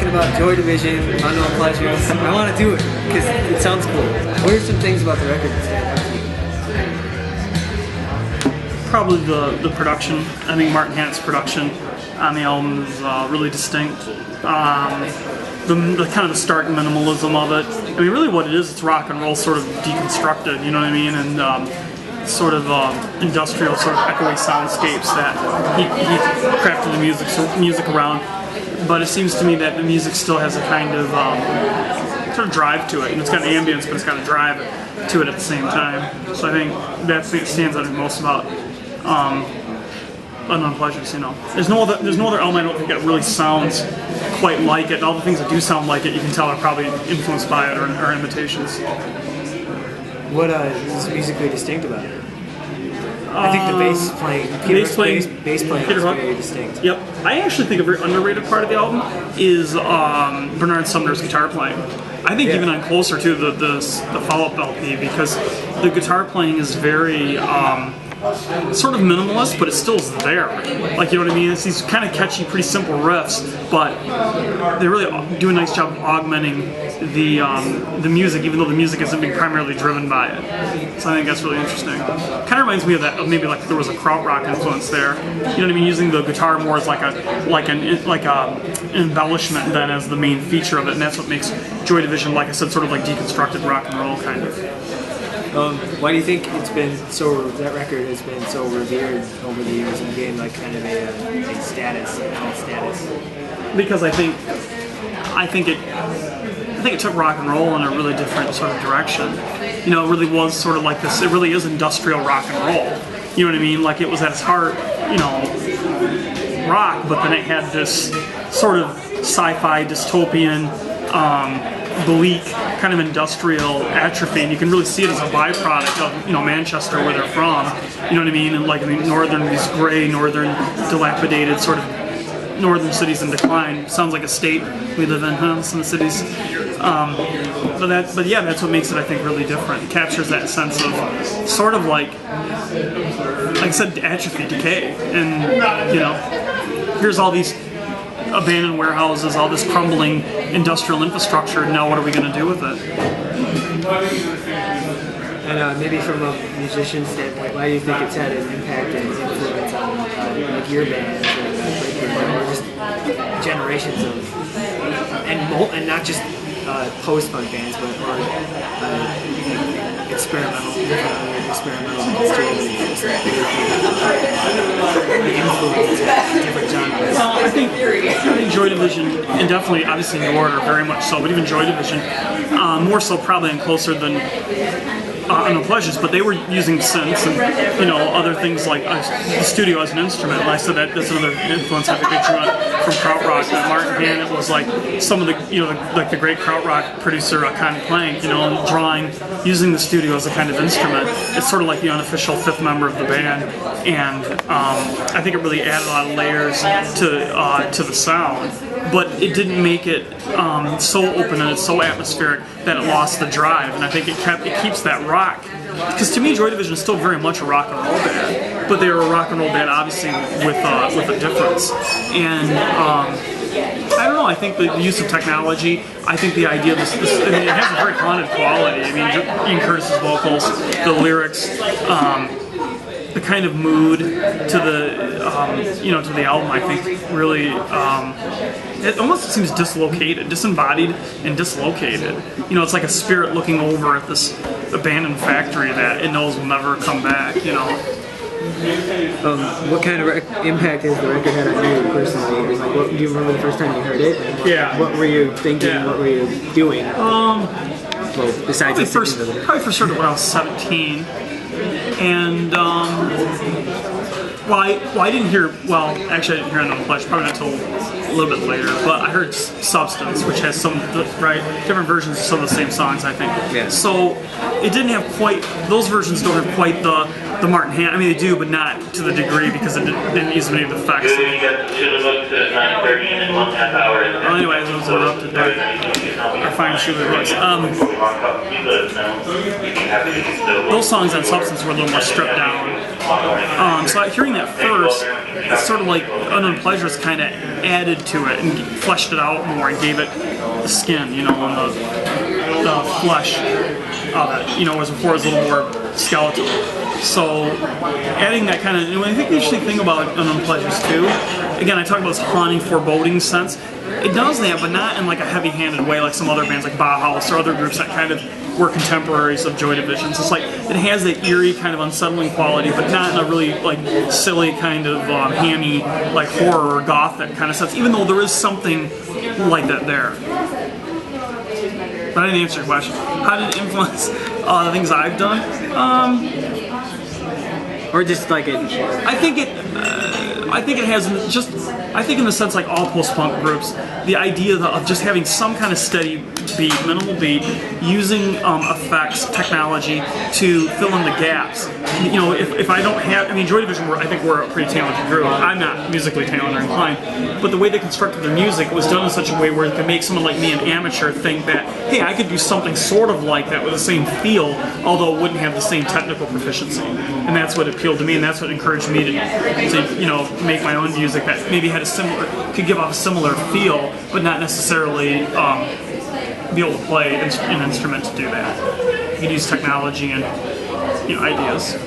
about Joy Division, Unknown Pleasures. I want to do it because it sounds cool. What are some things about the record that stand out to you? Probably the production. I think Martin Hannett's production on the album is really distinct. The kind of the stark minimalism of it. I mean, really what it is, it's rock and roll sort of deconstructed, you know what I mean? And sort of industrial, sort of echoey soundscapes that he crafted the music around. But it seems to me that the music still has a kind of sort of drive to it, and it's got an ambience, but it's got a drive to it at the same time. So I think that's what stands out most about Unknown Pleasures. You know, there's no other album I don't think that really sounds quite like it. And all the things that do sound like it, you can tell are probably influenced by it or imitations. What is musically distinct about it? I think the bass playing is very distinct. Yep. I actually think a very underrated part of the album is Bernard Sumner's guitar playing. I think even on Closer to the follow-up LP, because the guitar playing is very sort of minimalist, but it still is there. Like, you know what I mean? It's these kind of catchy, pretty simple riffs, but they really do a nice job of augmenting the music, even though the music isn't being primarily driven by it. So I think that's really interesting. Kind of reminds me of that, of maybe like there was a krautrock influence there. You know what I mean? Using the guitar more as like an embellishment than as the main feature of it, and that's what makes Joy Division, like I said, sort of like deconstructed rock and roll kind of. Why do you think that record has been so revered over the years and gained like kind of a status, a cult status? Because I think it took rock and roll in a really different sort of direction. You know, it really was sort of like this. It really is industrial rock and roll. You know what I mean? Like, it was at its heart, you know, rock, but then it had this sort of sci-fi dystopian, bleak kind of industrial atrophy, and you can really see it as a byproduct of, you know, Manchester, where they're from. You know what I mean? And like these gray northern dilapidated sort of northern cities in decline. Sounds like a state we live in, huh? Some cities. But yeah, that's what makes it, I think, really different. It captures that sense of sort of like I said, atrophy, decay, and you know, here's all these abandoned warehouses, all this crumbling industrial infrastructure. Now, what are we going to do with it? And maybe from a musician standpoint, why do you think it's had an impact and influence on like your band or just generations of and not just post-punk bands, but more experimental bands too? The influence of different genres. I think Joy Division, and definitely, obviously, New Order, very much so, but even Joy Division, more so probably and closer than Unknown Pleasures, but they were using synths and, you know, other things like the studio as an instrument. And I said that's another influence I think they drew on from krautrock. That Martin Hannett was like some of the, you know, like the great krautrock producer Connie Plank, you know, and using the studio as a kind of instrument. It's sort of like the unofficial fifth member of the band, and I think it really added a lot of layers to the sound. But it didn't make it so open and it's so atmospheric that it lost the drive, and I think it keeps that rock. Because to me, Joy Division is still very much a rock and roll band, but they were a rock and roll band, obviously, with a difference. And I don't know. I think the use of technology. I think the idea of this I mean, it has a very haunted quality. I mean, Ian Curtis's vocals, the lyrics. The kind of mood to the you know, to the album, I think really it almost seems disembodied and dislocated. You know, it's like a spirit looking over at this abandoned factory that it knows will never come back. You know. What kind of impact has the record had on you personally? Like, do you remember the first time you heard it? Yeah. What were you thinking? Yeah. What were you doing? Well, besides probably first heard it when I was 17. And I didn't hear. Well, actually, I didn't hear Unknown Pleasures probably not until a little bit later. But I heard Substance, which has some different versions of some of the same songs, I think. Yeah. So it didn't have quite. Those versions don't have quite the Martin Hannett. I mean, they do, but not to the degree because it didn't use many of the effects. Well, anyways, it was interrupted there. Our fine sugar looks. Those songs on Substance were a little more stripped down. So hearing that first, it's sort of like Unknown Pleasures kind of added to it and fleshed it out more and gave it the skin, you know, and the flesh of it, you know, whereas before it was a little more skeletal. So adding that kind of, and I think the interesting thing about Unknown Pleasures too, again, I talk about this haunting, foreboding sense. It does that, but not in like a heavy-handed way like some other bands like Bauhaus or other groups that kind of were contemporaries of Joy Division. So it's like, it has that eerie kind of unsettling quality, but not in a really like silly kind of hammy, like horror or gothic kind of sense, even though there is something like that there. But I didn't answer your question. How did it influence the things I've done? Or just like it? I think it has just. I think in the sense like all post-punk groups, the idea of just having some kind of steady beat, minimal beat, using effects, technology to fill in the gaps. You know, if I don't have, I mean, Joy Division, I think we're a pretty talented group. I'm not musically talented or inclined, but the way they constructed their music was done in such a way where it could make someone like me, an amateur, think that, hey, I could do something sort of like that with the same feel, although it wouldn't have the same technical proficiency. And that's what appealed to me, and that's what encouraged me to you know, make my own music that maybe had a similar, could give off a similar feel, but not necessarily be able to play an instrument to do that. You could use technology and, you know, ideas.